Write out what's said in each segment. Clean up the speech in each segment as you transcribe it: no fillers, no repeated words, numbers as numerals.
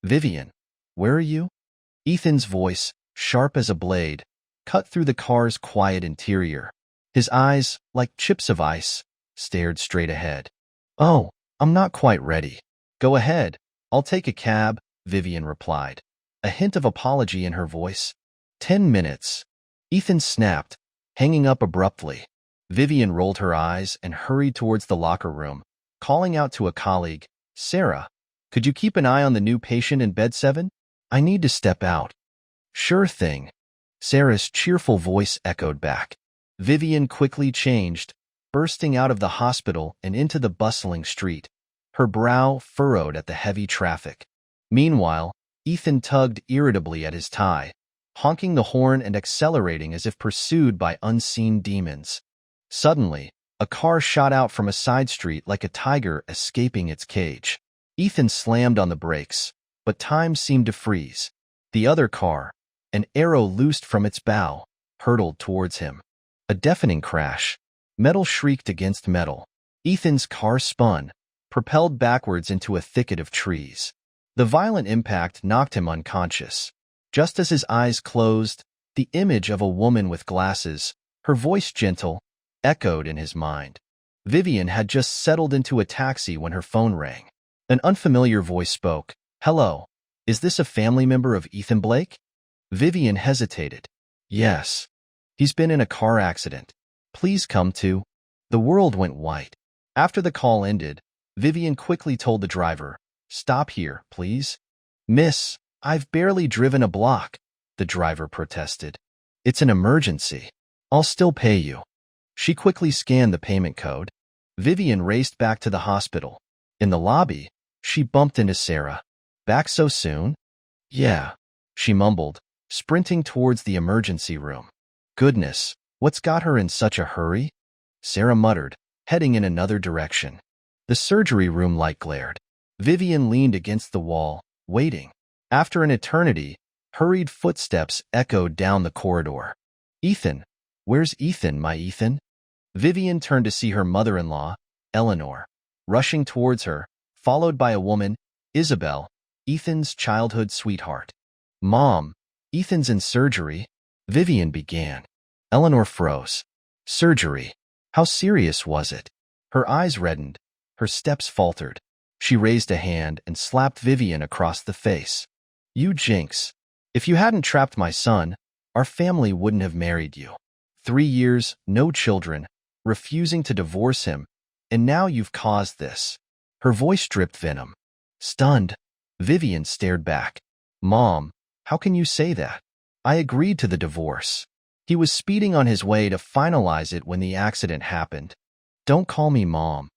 Vivian, where are you? Ethan's voice, sharp as a blade, cut through the car's quiet interior. His eyes, like chips of ice, stared straight ahead. Oh, I'm not quite ready. Go ahead, I'll take a cab, Vivian replied, a hint of apology in her voice. 10 minutes. Ethan snapped, hanging up abruptly. Vivian rolled her eyes and hurried towards the locker room, calling out to a colleague, Sarah, could you keep an eye on the new patient in bed 7? I need to step out. Sure thing. Sarah's cheerful voice echoed back. Vivian quickly changed, bursting out of the hospital and into the bustling street, her brow furrowed at the heavy traffic. Meanwhile, Ethan tugged irritably at his tie, honking the horn and accelerating as if pursued by unseen demons. Suddenly, a car shot out from a side street like a tiger escaping its cage. Ethan slammed on the brakes, but time seemed to freeze. The other car, an arrow loosed from its bow, hurtled towards him. A deafening crash. Metal shrieked against metal. Ethan's car spun, propelled backwards into a thicket of trees. The violent impact knocked him unconscious. Just as his eyes closed, the image of a woman with glasses, her voice gentle, echoed in his mind. Vivian had just settled into a taxi when her phone rang. An unfamiliar voice spoke. Hello, is this a family member of Ethan Blake? Vivian hesitated. Yes. He's been in a car accident. Please come to. The world went white. After the call ended, Vivian quickly told the driver, Stop here, please. Miss, I've barely driven a block, the driver protested. It's an emergency. I'll still pay you. She quickly scanned the payment code. Vivian raced back to the hospital. In the lobby, she bumped into Sarah. Back so soon? Yeah, she mumbled, sprinting towards the emergency room. Goodness, what's got her in such a hurry? Sarah muttered, heading in another direction. The surgery room light glared. Vivian leaned against the wall, waiting. After an eternity, hurried footsteps echoed down the corridor. Ethan, where's Ethan, my Ethan? Vivian turned to see her mother-in-law, Eleanor, rushing towards her, followed by a woman, Isabel, Ethan's childhood sweetheart. Mom, Ethan's in surgery, Vivian began. Eleanor froze. Surgery. How serious was it? Her eyes reddened. Her steps faltered. She raised a hand and slapped Vivian across the face. You jinx. If you hadn't trapped my son, our family wouldn't have married you. 3 years, no children, refusing to divorce him, and now you've caused this. Her voice dripped venom. Stunned, Vivian stared back. Mom, how can you say that? I agreed to the divorce. He was speeding on his way to finalize it when the accident happened. Don't call me Mom.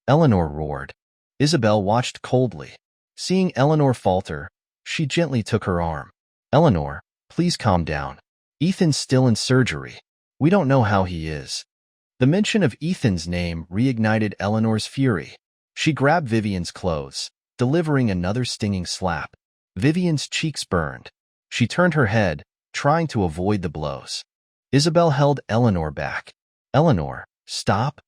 Eleanor roared. Isabel watched coldly. Seeing Eleanor falter, she gently took her arm. Eleanor, please calm down. Ethan's still in surgery. We don't know how he is. The mention of Ethan's name reignited Eleanor's fury. She grabbed Vivian's clothes, delivering another stinging slap. Vivian's cheeks burned. She turned her head, trying to avoid the blows. Isabel held Eleanor back. Eleanor, stop.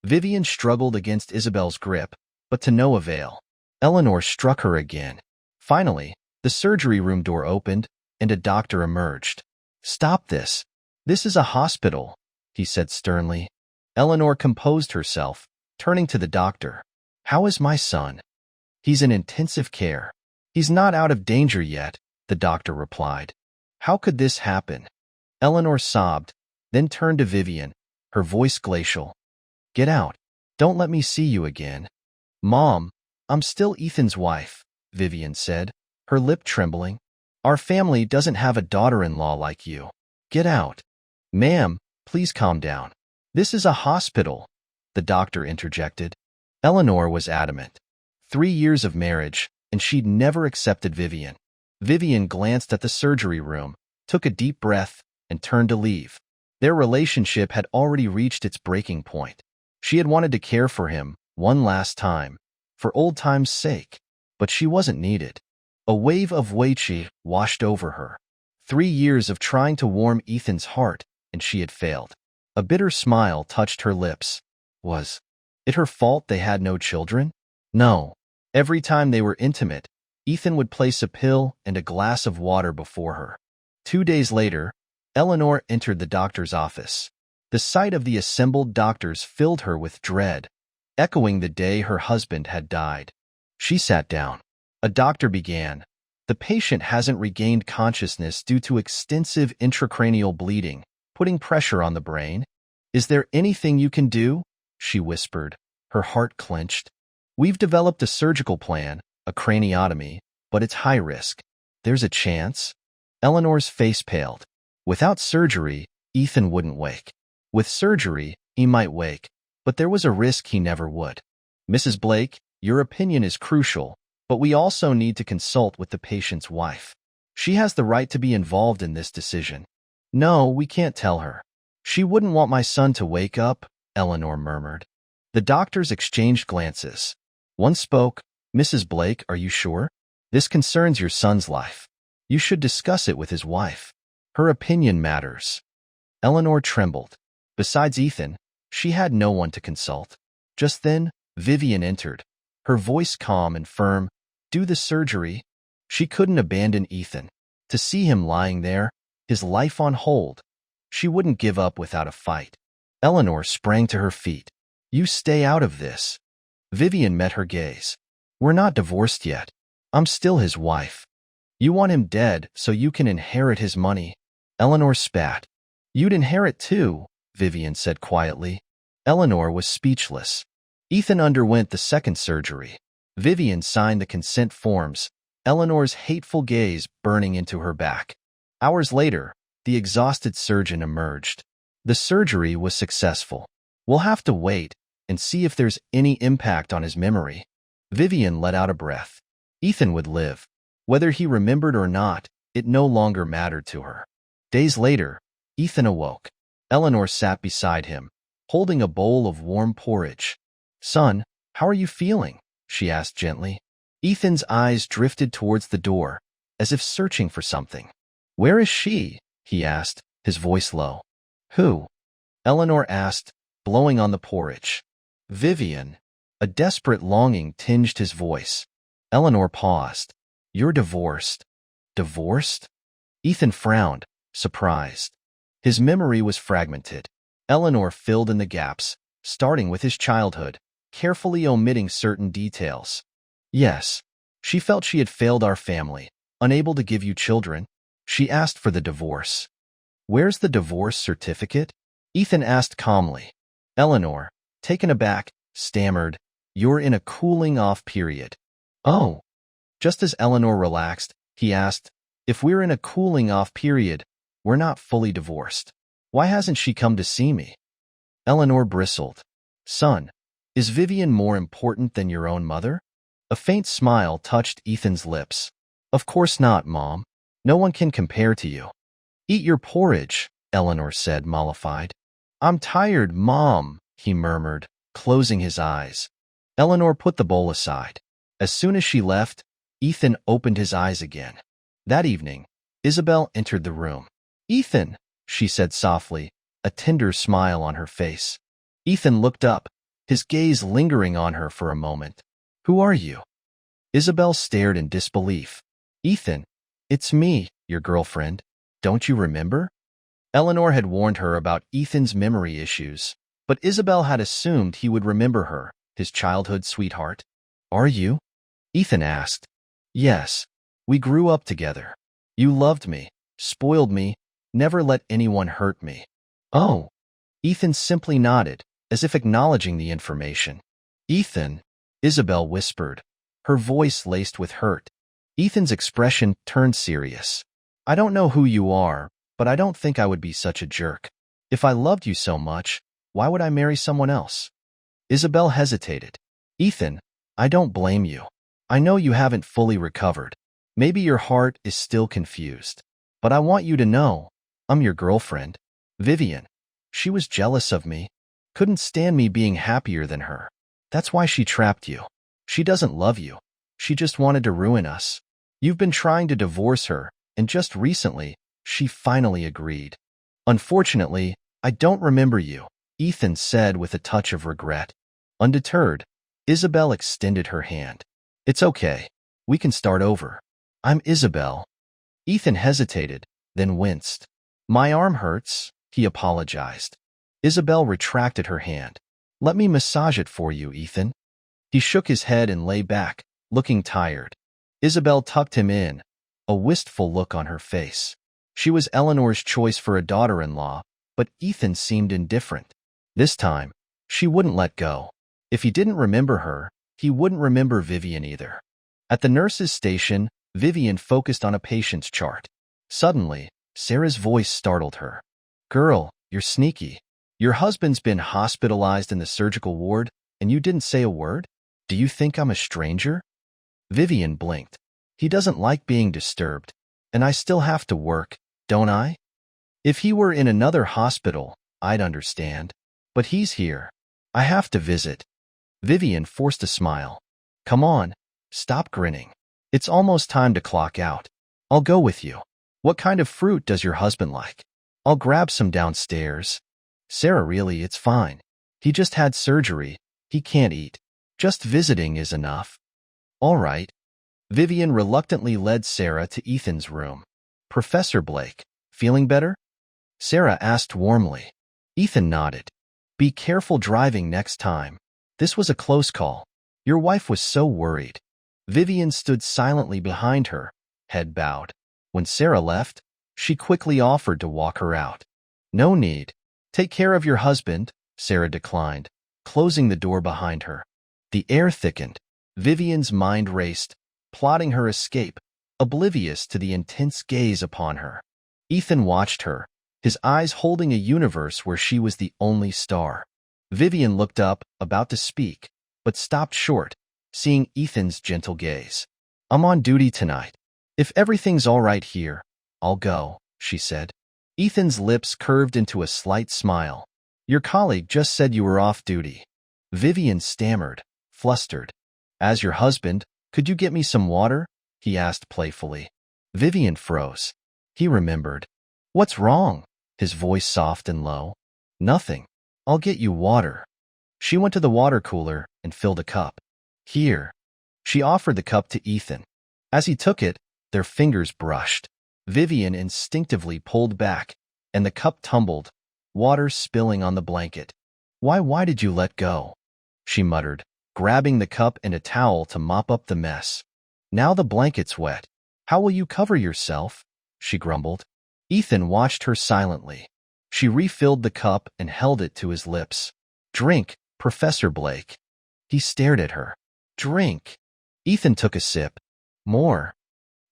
Vivian struggled against Isabel's grip, but to no avail. Eleanor struck her again. Finally, the surgery room door opened, and a doctor emerged. Stop this. This is a hospital, he said sternly. Eleanor composed herself, turning to the doctor. How is my son? He's in intensive care. He's not out of danger yet, the doctor replied. How could this happen? Eleanor sobbed, then turned to Vivian, her voice glacial. Get out. Don't let me see you again. Mom, I'm still Ethan's wife, Vivian said, her lip trembling. Our family doesn't have a daughter-in-law like you. Get out. Ma'am, please calm down. This is a hospital, the doctor interjected. Eleanor was adamant. 3 years of marriage, and she'd never accepted Vivian. Vivian glanced at the surgery room, took a deep breath, and turned to leave. Their relationship had already reached its breaking point. She had wanted to care for him one last time, for old time's sake, but she wasn't needed. A wave of weiqi washed over her. 3 years of trying to warm Ethan's heart, and she had failed. A bitter smile touched her lips. Was it her fault they had no children? No. Every time they were intimate, Ethan would place a pill and a glass of water before her. 2 days later, Eleanor entered the doctor's office. The sight of the assembled doctors filled her with dread, echoing the day her husband had died. She sat down. A doctor began. The patient hasn't regained consciousness due to extensive intracranial bleeding, putting pressure on the brain. Is there anything you can do? She whispered, her heart clenched. We've developed a surgical plan, a craniotomy, but it's high risk. There's a chance? Eleanor's face paled. Without surgery, Ethan wouldn't wake. With surgery, he might wake, but there was a risk he never would. Mrs. Blake, your opinion is crucial, but we also need to consult with the patient's wife. She has the right to be involved in this decision. No, we can't tell her. She wouldn't want my son to wake up, Eleanor murmured. The doctors exchanged glances. One spoke, Mrs. Blake, are you sure? This concerns your son's life. You should discuss it with his wife. Her opinion matters. Eleanor trembled. Besides Ethan, she had no one to consult. Just then, Vivian entered, her voice calm and firm. Do the surgery. She couldn't abandon Ethan. To see him lying there, his life on hold. She wouldn't give up without a fight. Eleanor sprang to her feet. You stay out of this. Vivian met her gaze. We're not divorced yet. I'm still his wife. You want him dead so you can inherit his money. Eleanor spat. You'd inherit too, Vivian said quietly. Eleanor was speechless. Ethan underwent the second surgery. Vivian signed the consent forms, Eleanor's hateful gaze burning into her back. Hours later, the exhausted surgeon emerged. The surgery was successful. We'll have to wait and see if there's any impact on his memory. Vivian let out a breath. Ethan would live. Whether he remembered or not, it no longer mattered to her. Days later, Ethan awoke. Eleanor sat beside him, holding a bowl of warm porridge. Son, how are you feeling? She asked gently. Ethan's eyes drifted towards the door, as if searching for something. Where is she? He asked, his voice low. Who? Eleanor asked, blowing on the porridge. Vivian. A desperate longing tinged his voice. Eleanor paused. You're divorced. Divorced? Ethan frowned, surprised. His memory was fragmented. Eleanor filled in the gaps, starting with his childhood, carefully omitting certain details. Yes, she felt she had failed our family, unable to give you children. She asked for the divorce. Where's the divorce certificate? Ethan asked calmly. Eleanor, taken aback, stammered, You're in a cooling-off period. Oh. Just as Eleanor relaxed, he asked, If we're in a cooling-off period, we're not fully divorced. Why hasn't she come to see me? Eleanor bristled. Son, is Vivian more important than your own mother? A faint smile touched Ethan's lips. Of course not, Mom. No one can compare to you. Eat your porridge, Eleanor said, mollified. I'm tired, Mom, he murmured, closing his eyes. Eleanor put the bowl aside. As soon as she left, Ethan opened his eyes again. That evening, Isabel entered the room. Ethan, she said softly, a tender smile on her face. Ethan looked up, his gaze lingering on her for a moment. Who are you? Isabel stared in disbelief. Ethan, it's me, your girlfriend. Don't you remember? Eleanor had warned her about Ethan's memory issues, but Isabel had assumed he would remember her, his childhood sweetheart. Are you? Ethan asked. Yes, we grew up together. You loved me, spoiled me, never let anyone hurt me. Oh. Ethan simply nodded, as if acknowledging the information. Ethan, Isabel whispered, her voice laced with hurt. Ethan's expression turned serious. I don't know who you are, but I don't think I would be such a jerk. If I loved you so much, why would I marry someone else? Isabel hesitated. Ethan, I don't blame you. I know you haven't fully recovered. Maybe your heart is still confused. But I want you to know, I'm your girlfriend, Vivian. She was jealous of me, couldn't stand me being happier than her. That's why she trapped you. She doesn't love you. She just wanted to ruin us. You've been trying to divorce her, and just recently, she finally agreed. Unfortunately, I don't remember you, Ethan said with a touch of regret. Undeterred, Isabel extended her hand. It's okay. We can start over. I'm Isabel. Ethan hesitated, then winced. My arm hurts, he apologized. Isabel retracted her hand. Let me massage it for you, Ethan. He shook his head and lay back, looking tired. Isabel tucked him in, a wistful look on her face. She was Eleanor's choice for a daughter-in-law, but Ethan seemed indifferent. This time, she wouldn't let go. If he didn't remember her, he wouldn't remember Vivian either. At the nurse's station, Vivian focused on a patient's chart. Suddenly, Sarah's voice startled her. Girl, you're sneaky. Your husband's been hospitalized in the surgical ward, and you didn't say a word? Do you think I'm a stranger? Vivian blinked. He doesn't like being disturbed, and I still have to work, don't I? If he were in another hospital, I'd understand. But he's here. I have to visit. Vivian forced a smile. Come on, stop grinning. It's almost time to clock out. I'll go with you. What kind of fruit does your husband like? I'll grab some downstairs. Sarah, really, it's fine. He just had surgery. He can't eat. Just visiting is enough. All right. Vivian reluctantly led Sarah to Ethan's room. Professor Blake, feeling better? Sarah asked warmly. Ethan nodded. Be careful driving next time. This was a close call. Your wife was so worried. Vivian stood silently behind her, head bowed. When Sarah left, she quickly offered to walk her out. No need. Take care of your husband, Sarah declined, closing the door behind her. The air thickened. Vivian's mind raced, plotting her escape, oblivious to the intense gaze upon her. Ethan watched her, his eyes holding a universe where she was the only star. Vivian looked up, about to speak, but stopped short, seeing Ethan's gentle gaze. I'm on duty tonight. If everything's all right here, I'll go, she said. Ethan's lips curved into a slight smile. Your colleague just said you were off duty. Vivian stammered, flustered. As your husband, could you get me some water? He asked playfully. Vivian froze. He remembered. What's wrong? His voice soft and low. Nothing. I'll get you water. She went to the water cooler and filled a cup. Here. She offered the cup to Ethan. As he took it, their fingers brushed. Vivian instinctively pulled back, and the cup tumbled, water spilling on the blanket. Why did you let go? She muttered, grabbing the cup and a towel to mop up the mess. Now the blanket's wet. How will you cover yourself? She grumbled. Ethan watched her silently. She refilled the cup and held it to his lips. Drink, Professor Blake. He stared at her. Drink. Ethan took a sip. More.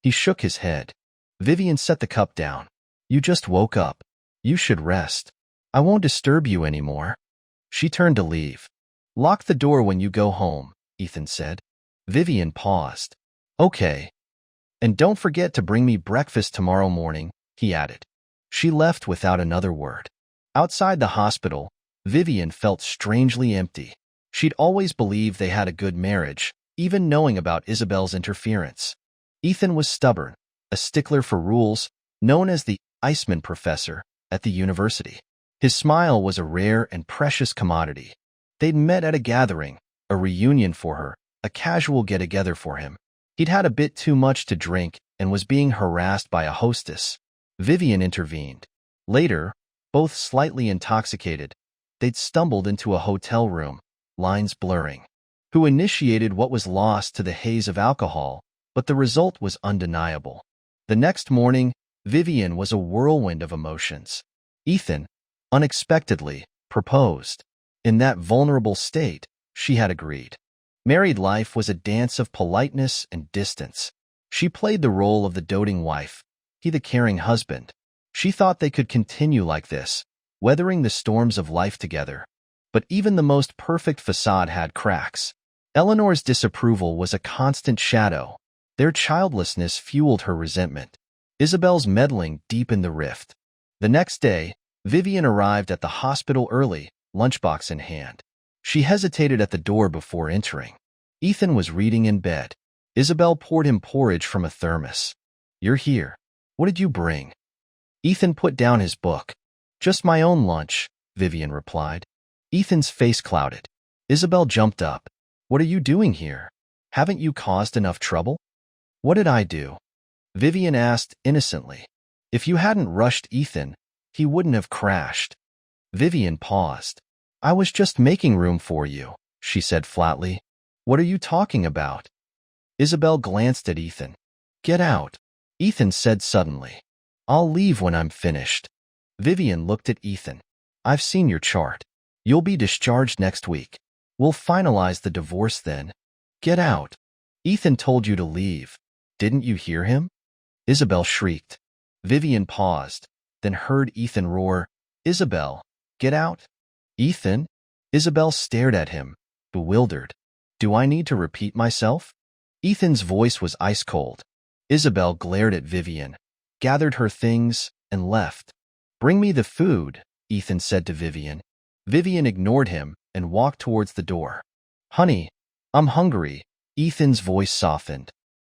He shook his head. Vivian set the cup down. You just woke up. You should rest. I won't disturb you anymore. She turned to leave. Lock the door when you go home, Ethan said. Vivian paused. Okay. And don't forget to bring me breakfast tomorrow morning, he added. She left without another word. Outside the hospital, Vivian felt strangely empty. She'd always believed they had a good marriage, even knowing about Isabel's interference. Ethan was stubborn, a stickler for rules, known as the Iceman professor at the university. His smile was a rare and precious commodity. They'd met at a gathering, a reunion for her, a casual get-together for him. He'd had a bit too much to drink and was being harassed by a hostess. Vivian intervened. Later, both slightly intoxicated, they'd stumbled into a hotel room, lines blurring. Who initiated what was lost to the haze of alcohol, but the result was undeniable. The next morning, Vivian was a whirlwind of emotions. Ethan, unexpectedly, proposed. In that vulnerable state, she had agreed. Married life was a dance of politeness and distance. She played the role of the doting wife, he the caring husband. She thought they could continue like this, weathering the storms of life together. But even the most perfect facade had cracks. Eleanor's disapproval was a constant shadow. Their childlessness fueled her resentment. Isabel's meddling deepened the rift. The next day, Vivian arrived at the hospital early, lunchbox in hand. She hesitated at the door before entering. Ethan was reading in bed. Isabel poured him porridge from a thermos. You're here. What did you bring? Ethan put down his book. Just my own lunch, Vivian replied. Ethan's face clouded. Isabel jumped up. What are you doing here? Haven't you caused enough trouble? What did I do? Vivian asked innocently. If you hadn't rushed Ethan, he wouldn't have crashed. Vivian paused. I was just making room for you, she said flatly. What are you talking about? Isabel glanced at Ethan. Get out, Ethan said suddenly. I'll leave when I'm finished. Vivian looked at Ethan. I've seen your chart. You'll be discharged next week. We'll finalize the divorce then. Get out. Ethan told you to leave. Didn't you hear him? Isabel shrieked. Vivian paused, then heard Ethan roar, Isabel, get out. Ethan? Isabel stared at him, bewildered. Do I need to repeat myself? Ethan's voice was ice cold. Isabel glared at Vivian, gathered her things, and left. Bring me the food, Ethan said to Vivian. Vivian ignored him and walked towards the door. Honey, I'm hungry. Ethan's voice softened.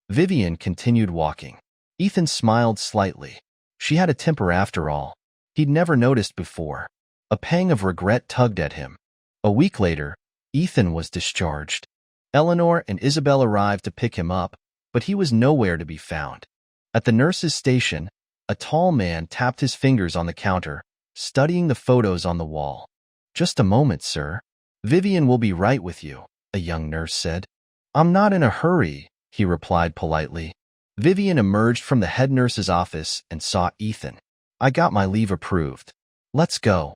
Vivian continued walking. Ethan smiled slightly. She had a temper after all. He'd never noticed before. A pang of regret tugged at him. A week later, Ethan was discharged. Eleanor and Isabel arrived to pick him up, but he was nowhere to be found. At the nurse's station, a tall man tapped his fingers on the counter, studying the photos on the wall. Just a moment, sir. Vivian will be right with you, a young nurse said. I'm not in a hurry, he replied politely. Vivian emerged from the head nurse's office and saw Ethan. I got my leave approved. Let's go.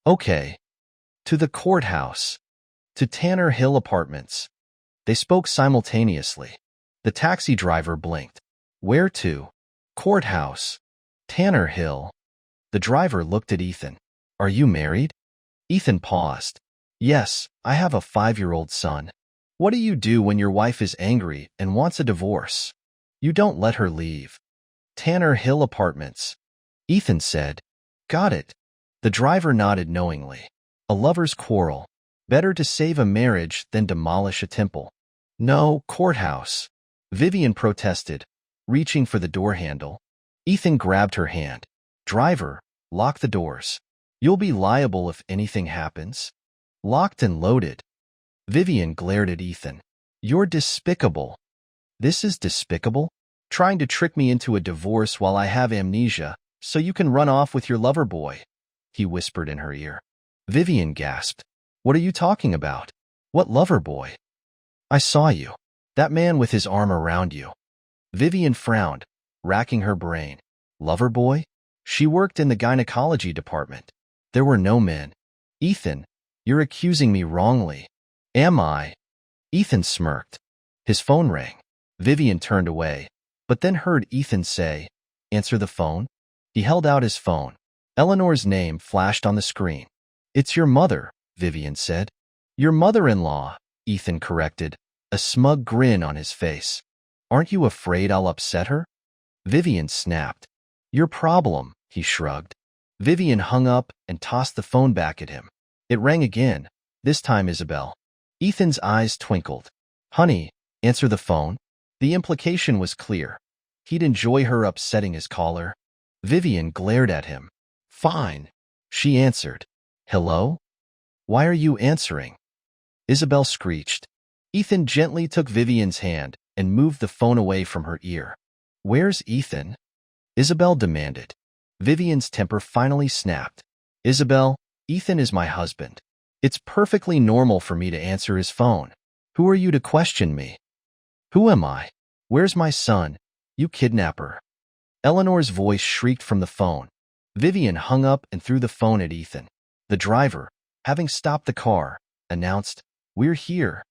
Okay. To the courthouse. To Tanner Hill Apartments. They spoke simultaneously. The taxi driver blinked. Where to? Courthouse. Tanner Hill. The driver looked at Ethan. Are you married? Ethan paused. Yes, I have a 5-year-old son. What do you do when your wife is angry and wants a divorce? You don't let her leave. Tanner Hill Apartments. Ethan said. Got it. The driver nodded knowingly. A lover's quarrel. Better to save a marriage than demolish a temple. No, courthouse. Vivian protested, reaching for the door handle. Ethan grabbed her hand. Driver, lock the doors. You'll be liable if anything happens. Locked and loaded. Vivian glared at Ethan. You're despicable. This is despicable? Trying to trick me into a divorce while I have amnesia, so you can run off with your lover boy, he whispered in her ear. Vivian gasped. What are you talking about? What lover boy? I saw you. That man with his arm around you. Vivian frowned, racking her brain. Lover boy? She worked in the gynecology department. There were no men. Ethan, you're accusing me wrongly. Am I? Ethan smirked. His phone rang. Vivian turned away, but then heard Ethan say, Answer the phone? He held out his phone. Eleanor's name flashed on the screen. It's your mother, Vivian said. Your mother-in-law, Ethan corrected, a smug grin on his face. Aren't you afraid I'll upset her? Vivian snapped. Your problem, he shrugged. Vivian hung up and tossed the phone back at him. It rang again, this time Isabel. Ethan's eyes twinkled. Honey, answer the phone. The implication was clear. He'd enjoy her upsetting his caller. Vivian glared at him. Fine, she answered. Hello? Why are you answering? Isabel screeched. Ethan gently took Vivian's hand and moved the phone away from her ear. Where's Ethan? Isabel demanded. Vivian's temper finally snapped. Isabel, Ethan is my husband. It's perfectly normal for me to answer his phone. Who are you to question me? Who am I? Where's my son? You kidnapper. Eleanor's voice shrieked from the phone. Vivian hung up and threw the phone at Ethan. The driver, having stopped the car, announced, We're here.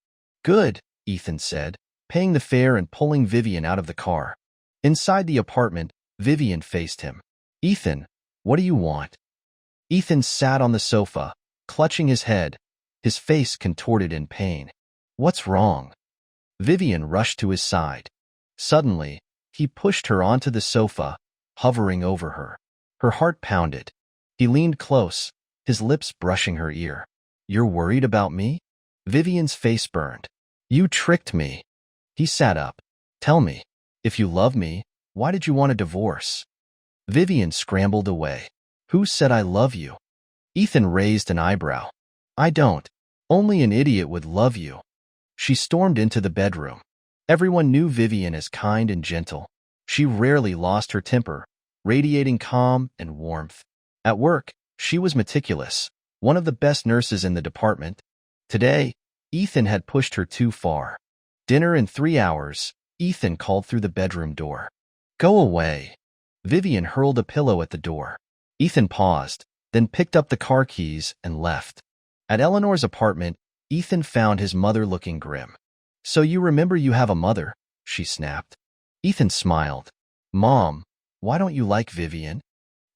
Good, Ethan said, paying the fare and pulling Vivian out of the car. Inside the apartment, Vivian faced him. Ethan, what do you want? Ethan sat on the sofa, clutching his head, his face contorted in pain. What's wrong? Vivian rushed to his side. Suddenly, he pushed her onto the sofa, hovering over her. Her heart pounded. He leaned close, his lips brushing her ear. You're worried about me? Vivian's face burned. You tricked me. He sat up. Tell me, if you love me, why did you want a divorce? Vivian scrambled away. Who said I love you? Ethan raised an eyebrow. I don't. Only an idiot would love you. She stormed into the bedroom. Everyone knew Vivian as kind and gentle. She rarely lost her temper, radiating calm and warmth. At work, she was meticulous, one of the best nurses in the department. Today, Ethan had pushed her too far. Dinner in 3 hours, Ethan called through the bedroom door. "Go away." Vivian hurled a pillow at the door. Ethan paused, then picked up the car keys and left. At Eleanor's apartment, Ethan found his mother looking grim. "So you remember you have a mother?" she snapped. Ethan smiled. "Mom, why don't you like Vivian?"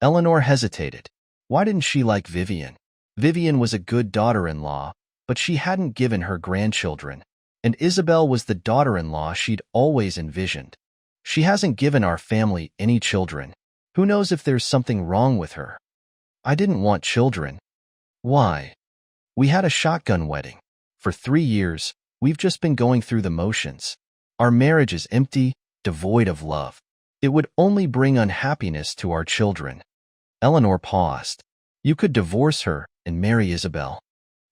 Eleanor hesitated. Why didn't she like Vivian? Vivian was a good daughter-in-law, but she hadn't given her grandchildren, and Isabel was the daughter-in-law she'd always envisioned. "She hasn't given our family any children. Who knows if there's something wrong with her?" "I didn't want children." "Why?" "We had a shotgun wedding. For 3 years, we've just been going through the motions. Our marriage is empty, devoid of love. It would only bring unhappiness to our children." Eleanor paused. "You could divorce her and marry Isabel."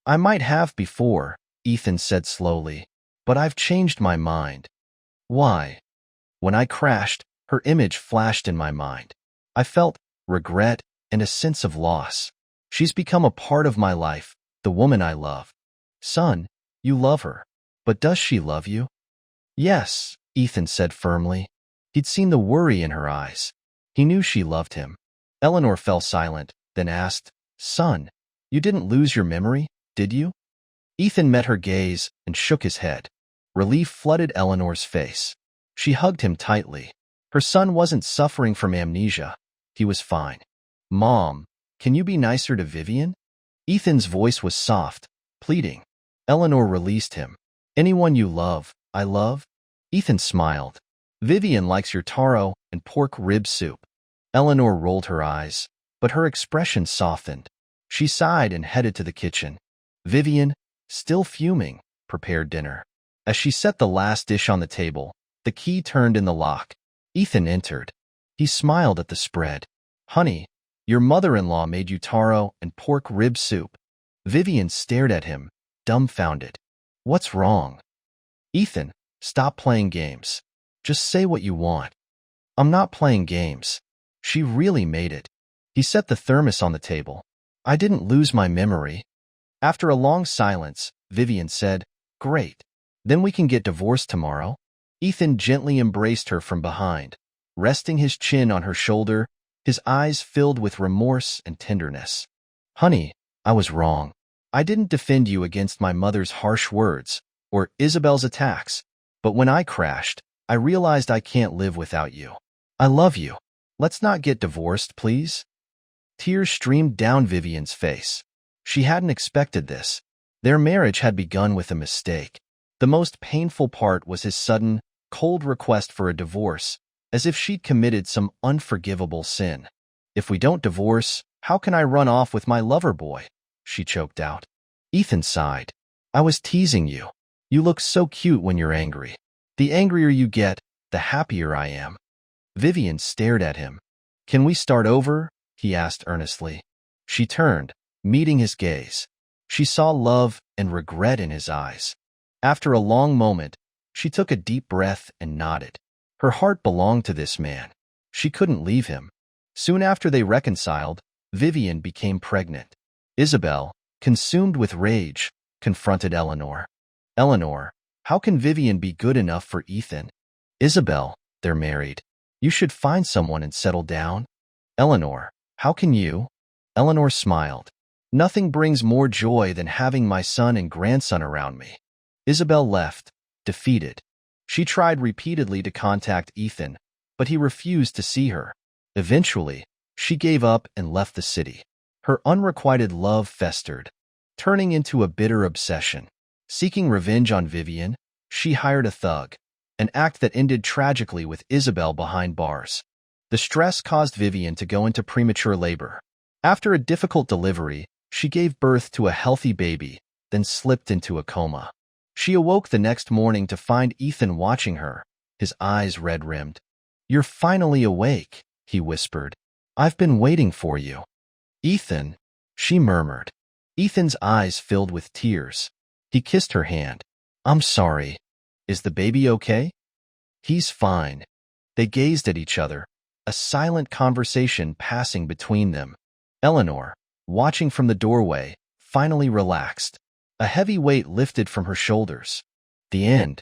"I might have before," Ethan said slowly, "but I've changed my mind." "Why?" "When I crashed, her image flashed in my mind. I felt regret and a sense of loss. She's become a part of my life, the woman I love." "Son, you love her. But does she love you?" "Yes," Ethan said firmly. He'd seen the worry in her eyes. He knew she loved him. Eleanor fell silent, then asked, "Son, you didn't lose your memory, did you?" Ethan met her gaze and shook his head. Relief flooded Eleanor's face. She hugged him tightly. Her son wasn't suffering from amnesia. He was fine. "Mom, can you be nicer to Vivian?" Ethan's voice was soft, pleading. Eleanor released him. "Anyone you love, I love." Ethan smiled. "Vivian likes your taro and pork rib soup." Eleanor rolled her eyes, but her expression softened. She sighed and headed to the kitchen. Vivian, still fuming, prepared dinner. As she set the last dish on the table, the key turned in the lock. Ethan entered. He smiled at the spread. "Honey, your mother-in-law made you taro and pork rib soup." Vivian stared at him, dumbfounded. "What's wrong?" "Ethan, stop playing games. Just say what you want." "I'm not playing games. She really made it." He set the thermos on the table. "I didn't lose my memory." After a long silence, Vivian said, "Great. Then we can get divorced tomorrow." Ethan gently embraced her from behind, resting his chin on her shoulder, his eyes filled with remorse and tenderness. "Honey, I was wrong. I didn't defend you against my mother's harsh words or Isabel's attacks, but when I crashed, I realized I can't live without you. I love you. Let's not get divorced, please." Tears streamed down Vivian's face. She hadn't expected this. Their marriage had begun with a mistake. The most painful part was his sudden, cold request for a divorce, as if she'd committed some unforgivable sin. "If we don't divorce, how can I run off with my lover boy?" she choked out. Ethan sighed. "I was teasing you. You look so cute when you're angry. The angrier you get, the happier I am." Vivian stared at him. "Can we start over?" he asked earnestly. She turned, meeting his gaze. She saw love and regret in his eyes. After a long moment, she took a deep breath and nodded. Her heart belonged to this man. She couldn't leave him. Soon after they reconciled, Vivian became pregnant. Isabel, consumed with rage, confronted Eleanor. "Eleanor, how can Vivian be good enough for Ethan?" "Isabel, they're married. You should find someone and settle down." "Eleanor, how can you?" Eleanor smiled. "Nothing brings more joy than having my son and grandson around me." Isabel left, defeated. She tried repeatedly to contact Ethan, but he refused to see her. Eventually, she gave up and left the city. Her unrequited love festered, turning into a bitter obsession. Seeking revenge on Vivian, she hired a thug, an act that ended tragically with Isabel behind bars. The stress caused Vivian to go into premature labor. After a difficult delivery, she gave birth to a healthy baby, then slipped into a coma. She awoke the next morning to find Ethan watching her, his eyes red-rimmed. "You're finally awake," he whispered. "I've been waiting for you." "Ethan," she murmured. Ethan's eyes filled with tears. He kissed her hand. "I'm sorry." Is the baby okay? He's fine. They gazed at each other, a silent conversation passing between them. Eleanor, watching from the doorway, finally relaxed. A heavy weight lifted from her shoulders. The end.